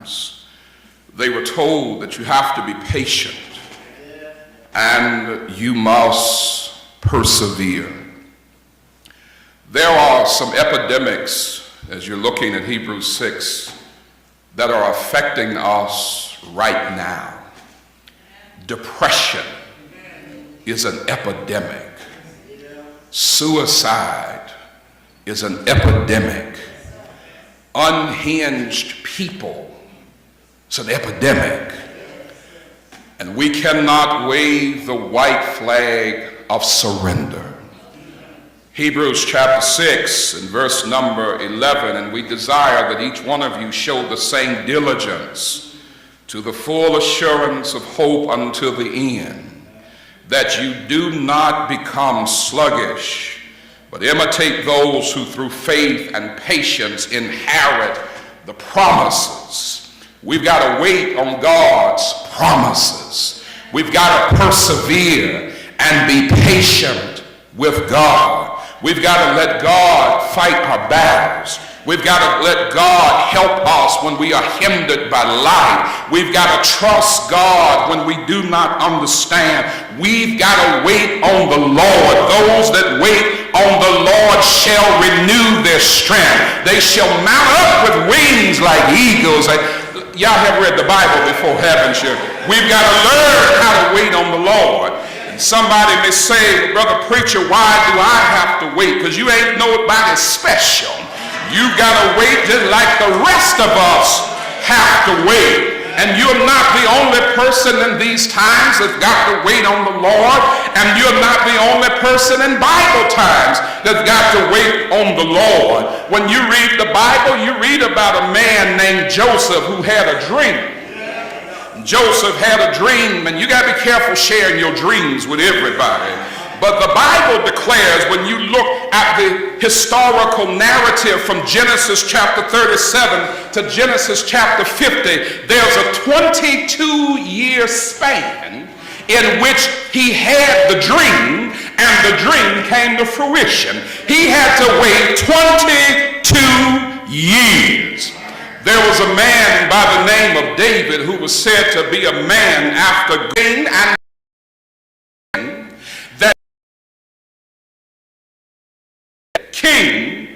They were told that you have to be patient and you must persevere. There are some epidemics, as you're looking at Hebrews 6, that are affecting us right now. Depression is an epidemic. Suicide is an epidemic. Unhinged people, it's an epidemic. And we cannot wave the white flag of surrender. Hebrews chapter 6 and verse number 11, and we desire that each one of you show the same diligence to the full assurance of hope unto the end, that you do not become sluggish, but imitate those who through faith and patience inherit the promises. We've got to wait on God's promises. We've got to persevere and be patient with God. We've got to let God fight our battles. We've got to let God help us when we are hindered by life. We've got to trust God when we do not understand. We've got to wait on the Lord. Those that wait on the Lord shall renew their strength. They shall mount up with wings like eagles. Y'all have read the Bible before, haven't you? We've got to learn how to wait on the Lord. And somebody may say, brother preacher, why do I have to wait? Because you ain't nobody special. You've got to wait just like the rest of us have to wait. And you're not the only person in these times that's got to wait on the Lord. And you're not the only person in Bible times that's got to wait on the Lord. When you read the Bible, you read about a man named Joseph who had a dream. Joseph had a dream, and you got to be careful sharing your dreams with everybody. But the Bible declares, when you look at the historical narrative from Genesis chapter 37 to Genesis chapter 50, there's a 22-year span in which he had the dream, and the dream came to fruition. He had to wait 22 years. There was a man by the name of David who was said to be a man after God, and King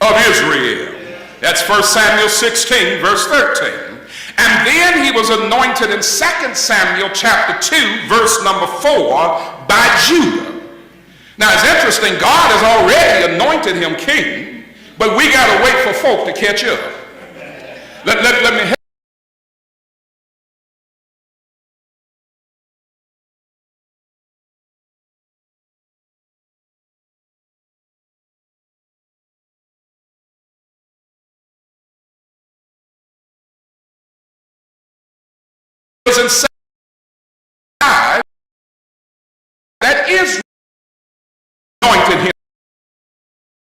of Israel. That's 1 Samuel 16 verse 13. And then he was anointed in 2 Samuel chapter 2 verse number 4 by Judah. Now it's interesting, God has already anointed him king, but we got to wait for folk to catch up. Let me help. That is anointed him.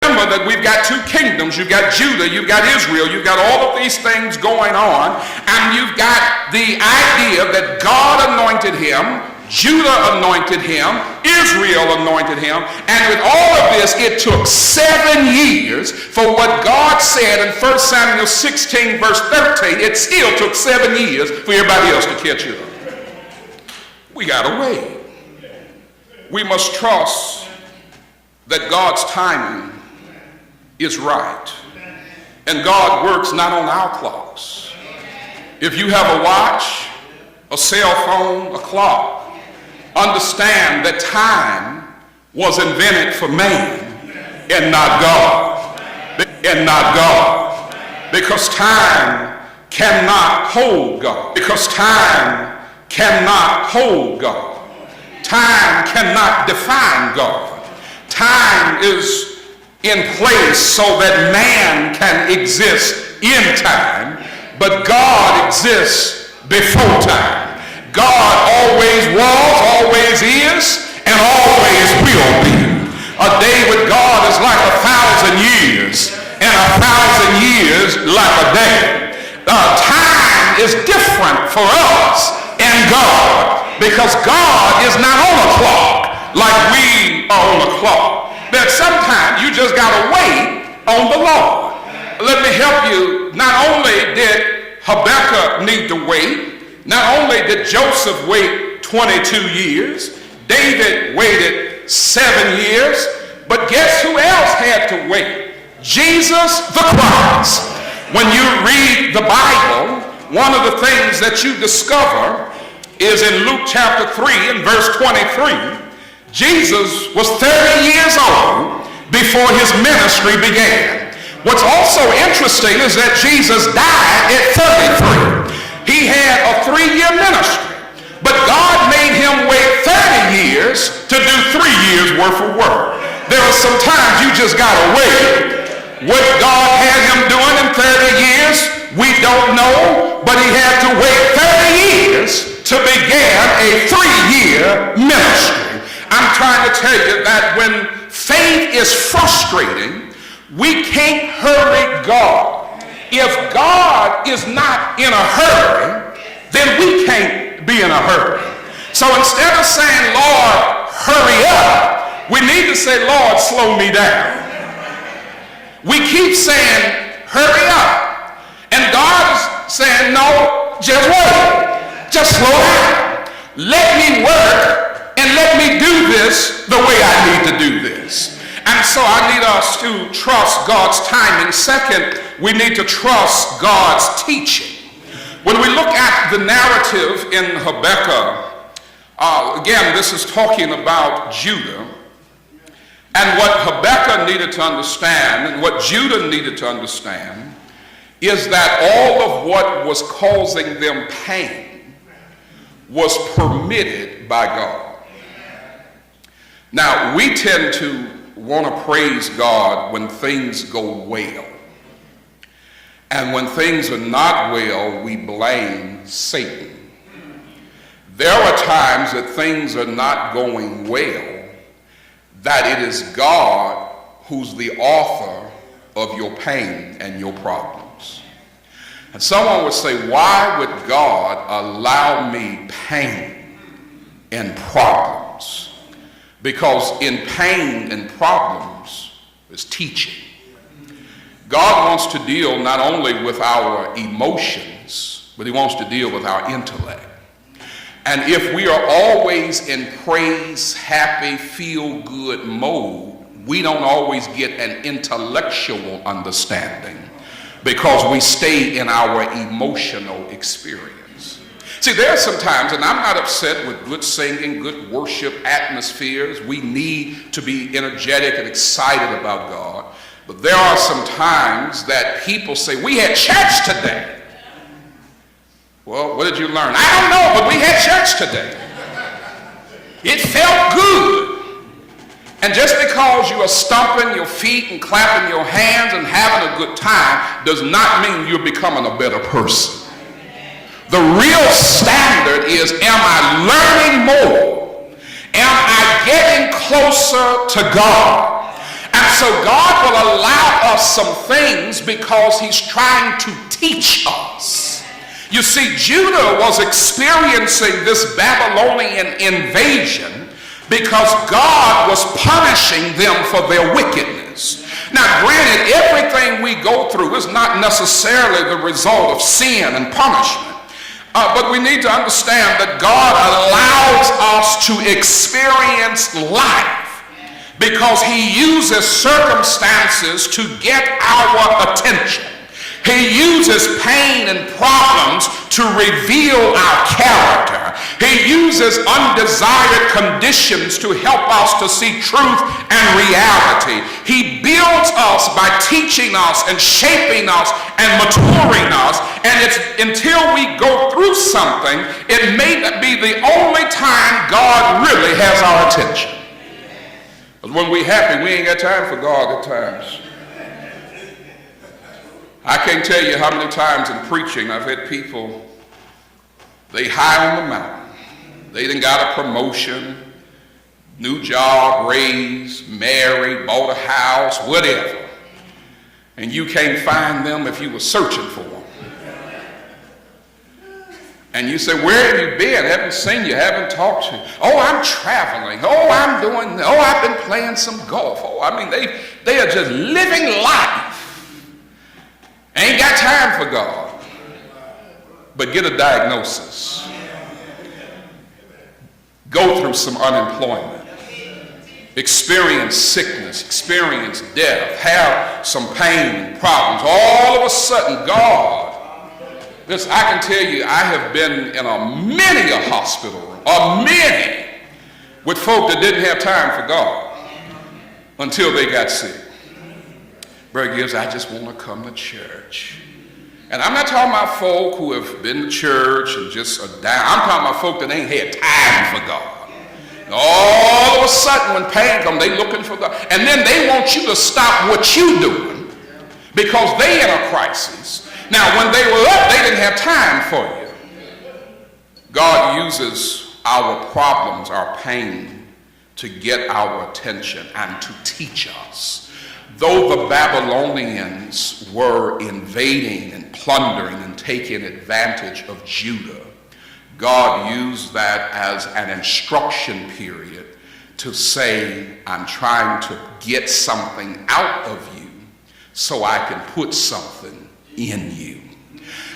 Remember that we've got two kingdoms. You've got Judah, you've got Israel, you've got all of these things going on, and you've got the idea that God anointed him, Judah anointed him, Israel anointed him, and with all of this, it took 7 years for what God said in 1 Samuel 16 verse 13. It still took 7 years for everybody else to catch up. We got to wait. We must trust that God's timing is right. And God works not on our clocks. If you have a watch, a cell phone, a clock, understand that time was invented for man and not God. And not God. Because time cannot hold God. Because time cannot hold God. Time cannot define God. Time is in place so that man can exist in time, but God exists before time. God always was, always is, and always will be. A day with God is like 1,000 years, and 1,000 years like a day. Time is different for us and God, because God is not on a clock like we are on a clock. That sometimes you just got to wait on the Lord. Let me help you. Not only did Habakkuk need to wait. Not only did Joseph wait 22 years, David waited 7 years, but guess who else had to wait? Jesus the Christ. When you read the Bible, one of the things that you discover is in Luke chapter 3 and verse 23, Jesus was 30 years old before his ministry began. What's also interesting is that Jesus died at 33. He had a 3-year ministry, but God made him wait 30 years to do 3 years worth of work. There are some times you just gotta wait. What God had him doing in 30 years, we don't know, but he had to wait 30 years to begin a 3-year ministry. I'm trying to tell you that when faith is frustrating, we can't hurry God. If God is not in a hurry, then we can't be in a hurry. So instead of saying, Lord, hurry up, we need to say, Lord, slow me down. We keep saying, hurry up. And God is saying, no, just wait. Just slow down. Let me work and let me do this the way I need to do this. And so I need us to trust God's timing. Second, we need to trust God's teaching. When we look at the narrative in Habakkuk, again, this is talking about Judah. And what Habakkuk needed to understand, and what Judah needed to understand, is that all of what was causing them pain was permitted by God. Now, we tend to want to praise God when things go well. And when things are not well, we blame Satan. There are times that things are not going well, that it is God who's the author of your pain and your problems. And someone would say, why would God allow me pain and problems? Because in pain and problems is teaching. God wants to deal not only with our emotions, but he wants to deal with our intellect. And if we are always in praise, happy, feel-good mode, we don't always get an intellectual understanding because we stay in our emotional experience. See, there are some times, and I'm not upset with good singing, good worship atmospheres. We need to be energetic and excited about God. But there are some times that people say, we had church today. Well, what did you learn? I don't know, but we had church today. It felt good. And just because you are stomping your feet and clapping your hands and having a good time does not mean you're becoming a better person. The real standard is, am I learning more? Am I getting closer to God? And so God will allow us some things because he's trying to teach us. You see, Judah was experiencing this Babylonian invasion because God was punishing them for their wickedness. Now, granted, everything we go through is not necessarily the result of sin and punishment. But we need to understand that God allows us to experience life because he uses circumstances to get our attention. He uses pain and problems to reveal our character. He uses undesired conditions to help us to see truth and reality. He builds us by teaching us and shaping us and maturing us. And it's until we go through something, it may be the only time God really has our attention. Because when we're happy, we ain't got time for God at times. I can't tell you how many times in preaching I've had people, they high on the mountain. They done got a promotion, new job, raise, married, bought a house, whatever. And you can't find them if you were searching for them. And you say, where have you been? Haven't seen you, haven't talked to you. Oh, I'm traveling. Oh, I'm doing, oh, I've been playing some golf. Oh, I mean, they are just living life. Ain't got time for God. but get a diagnosis. Go through some unemployment. Experience sickness, experience death, have some pain and problems. All of a sudden, God, listen, I can tell you, I have been in many a hospital room, many, with folk that didn't have time for God until they got sick. Brother Gibbs, I just want to come to church. And I'm not talking about folk who have been to church and just are down. I'm talking about folk that ain't had time for God. And all of a sudden, when pain comes, they looking for God. And then they want you to stop what you're doing because they in a crisis. Now, when they were up, they didn't have time for you. God uses our problems, our pain, to get our attention and to teach us. Though the Babylonians were invading and plundering and taking advantage of Judah, God used that as an instruction period to say, I'm trying to get something out of you so I can put something in you.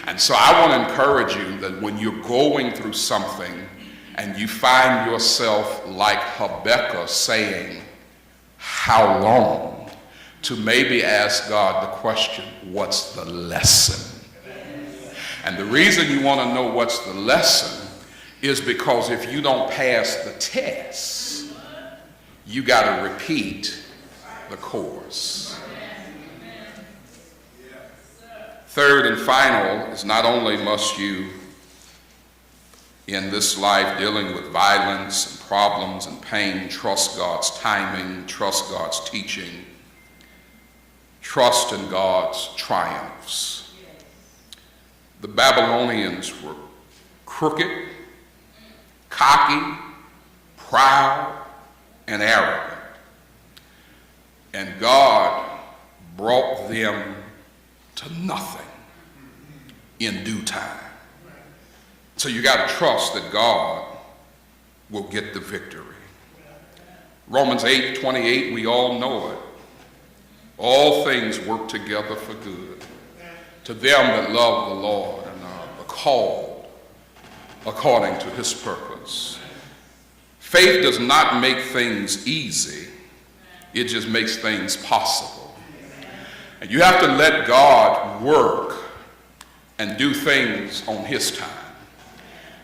And so I want to encourage you that when you're going through something and you find yourself like Habakkuk saying, how long? To maybe ask God the question, what's the lesson? And the reason you want to know what's the lesson is because if you don't pass the test, you got to repeat the course. Third and final is not only must you in this life dealing with violence and problems and pain, trust God's timing, trust God's teaching, trust in God's triumphs. The Babylonians were crooked, cocky, proud, and arrogant. And God brought them to nothing in due time. So you got to trust that God will get the victory. Romans 8:28, we all know it. All things work together for good to them that love the Lord and are called according to his purpose. Faith does not make things easy. It just makes things possible. And you have to let God work and do things on his time.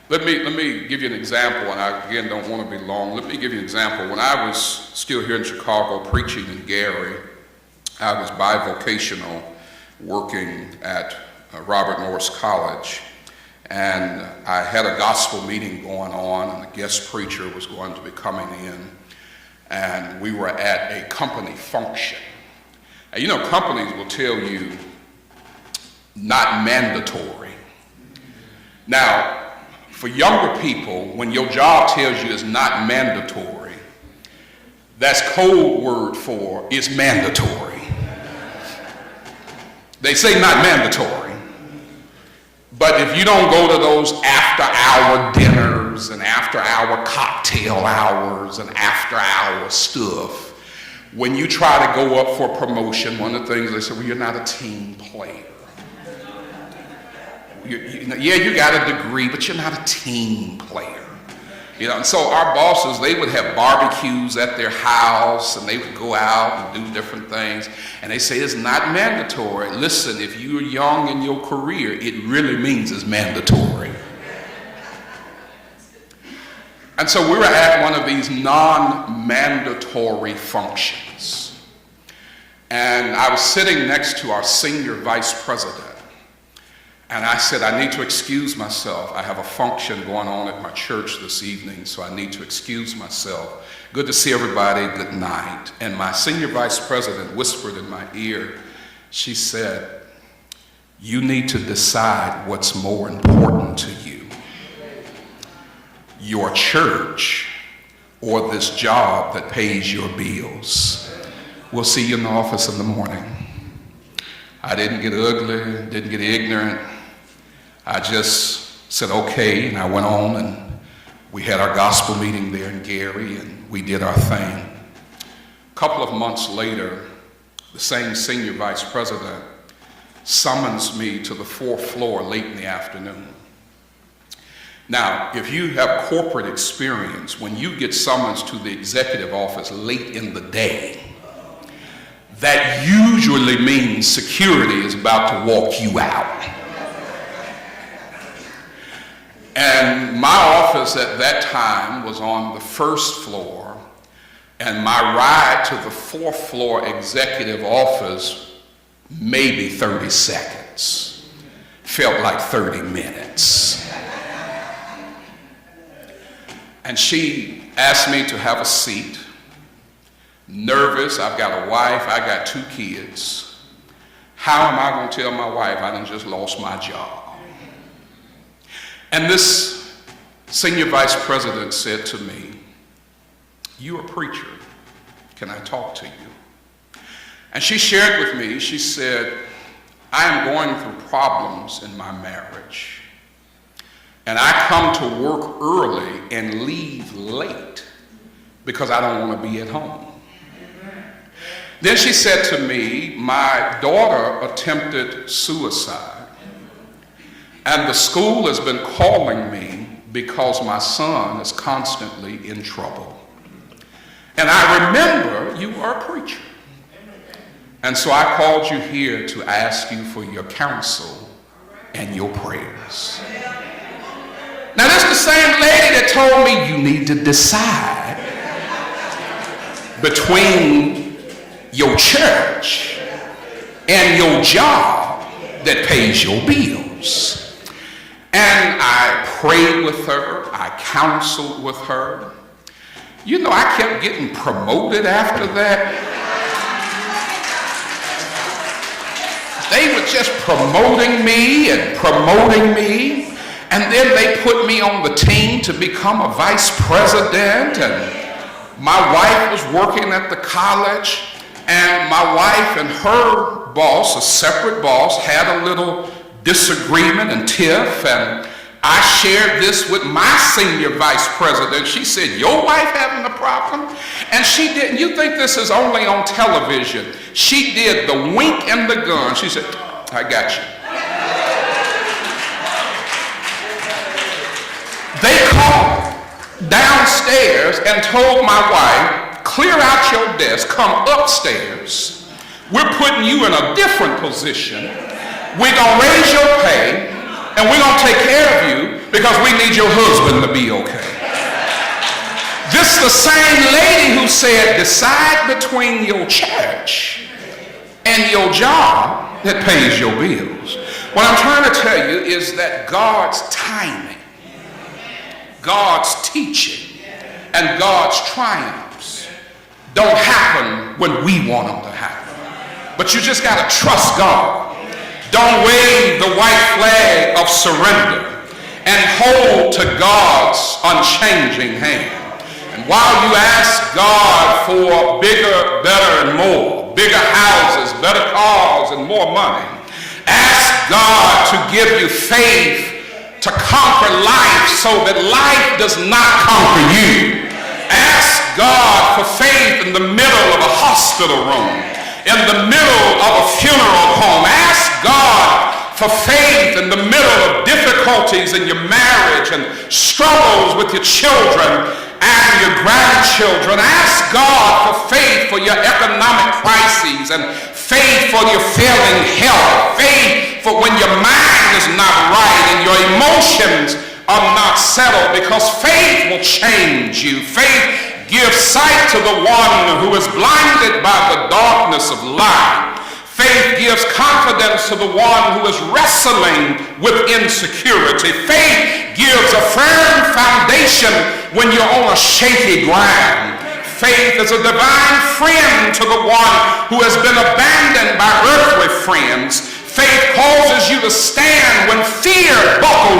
Let me give you an example, and I, again, don't want to be long. Let me give you an example. When I was still here in Chicago preaching in Gary, I was bivocational working at Robert Morris College, and I had a gospel meeting going on, and the guest preacher was going to be coming in, and we were at a company function. And you know, companies will tell you not mandatory. Now, for younger people, when your job tells you it's not mandatory, that's code word for it's mandatory. They say not mandatory. But if you don't go to those after-hour dinners and after-hour cocktail hours and after-hour stuff, when you try to go up for promotion, one of the things they say, well, you're not a team player. Yeah, you got a degree, but you're not a team player. You know, and so our bosses, they would have barbecues at their house, and they would go out and do different things. And they say it's not mandatory. Listen, if you're young in your career, it really means it's mandatory. And so we were at one of these non-mandatory functions. And I was sitting next to our senior vice president. And I said, I need to excuse myself. I have a function going on at my church this evening, so I need to excuse myself. Good to see everybody. Good night. And my senior vice president whispered in my ear, she said, you need to decide what's more important to you, your church or this job that pays your bills. We'll see you in the office in the morning. I didn't get ugly, didn't get ignorant. I just said, okay, and I went on, and we had our gospel meeting there in Gary, and we did our thing. A couple of months later, the same senior vice president summons me to the fourth floor late in the afternoon. Now, if you have corporate experience, when you get summons to the executive office late in the day, that usually means security is about to walk you out. And my office at that time was on the first floor, and my ride to the fourth floor executive office, maybe 30 seconds. Felt like 30 minutes. And she asked me to have a seat. Nervous, I've got a wife, I got 2 kids. How am I going to tell my wife I done just lost my job? And this senior vice president said to me, "You're a preacher. Can I talk to you?" And she shared with me, she said, "I am going through problems in my marriage. And I come to work early and leave late because I don't want to be at home." Then she said to me, "My daughter attempted suicide. And the school has been calling me because my son is constantly in trouble. And I remember you are a preacher. And so I called you here to ask you for your counsel and your prayers." Now, this is the same lady that told me you need to decide between your church and your job that pays your bills. And I prayed with her, I counseled with her. You know, I kept getting promoted after that. They were just promoting me and promoting me. And then they put me on the team to become a vice president. And my wife was working at the college. And my wife and her boss, a separate boss, had a little disagreement and tiff, and I shared this with my senior vice president. She said, "Your wife having a problem?" And she didn't. You think this is only on television? She did the wink and the gun. She said, "I got you." They called downstairs and told my wife, "Clear out your desk, come upstairs. We're putting you in a different position. We're going to raise your pay, and we're going to take care of you because we need your husband to be okay." This is the same lady who said, "Decide between your church and your job that pays your bills." What I'm trying to tell you is that God's timing, God's teaching, and God's triumphs don't happen when we want them to happen. But you just got to trust God. Don't wave the white flag of surrender and hold to God's unchanging hand. And while you ask God for bigger, better, and more, bigger houses, better cars, and more money, ask God to give you faith to conquer life so that life does not conquer you. Ask God for faith in the middle of a hospital room, in the middle of a funeral home. Ask God for faith in the middle of difficulties in your marriage and struggles with your children and your grandchildren. Ask God for faith for your economic crises and faith for your failing health, faith for when your mind is not right and your emotions are not settled, because faith will change you. Faith gives sight to the one who is blinded by the darkness of life. Faith gives confidence to the one who is wrestling with insecurity. Faith gives a firm foundation when you're on a shaky ground. Faith is a divine friend to the one who has been abandoned by earthly friends. Faith causes you to stand when fear buckles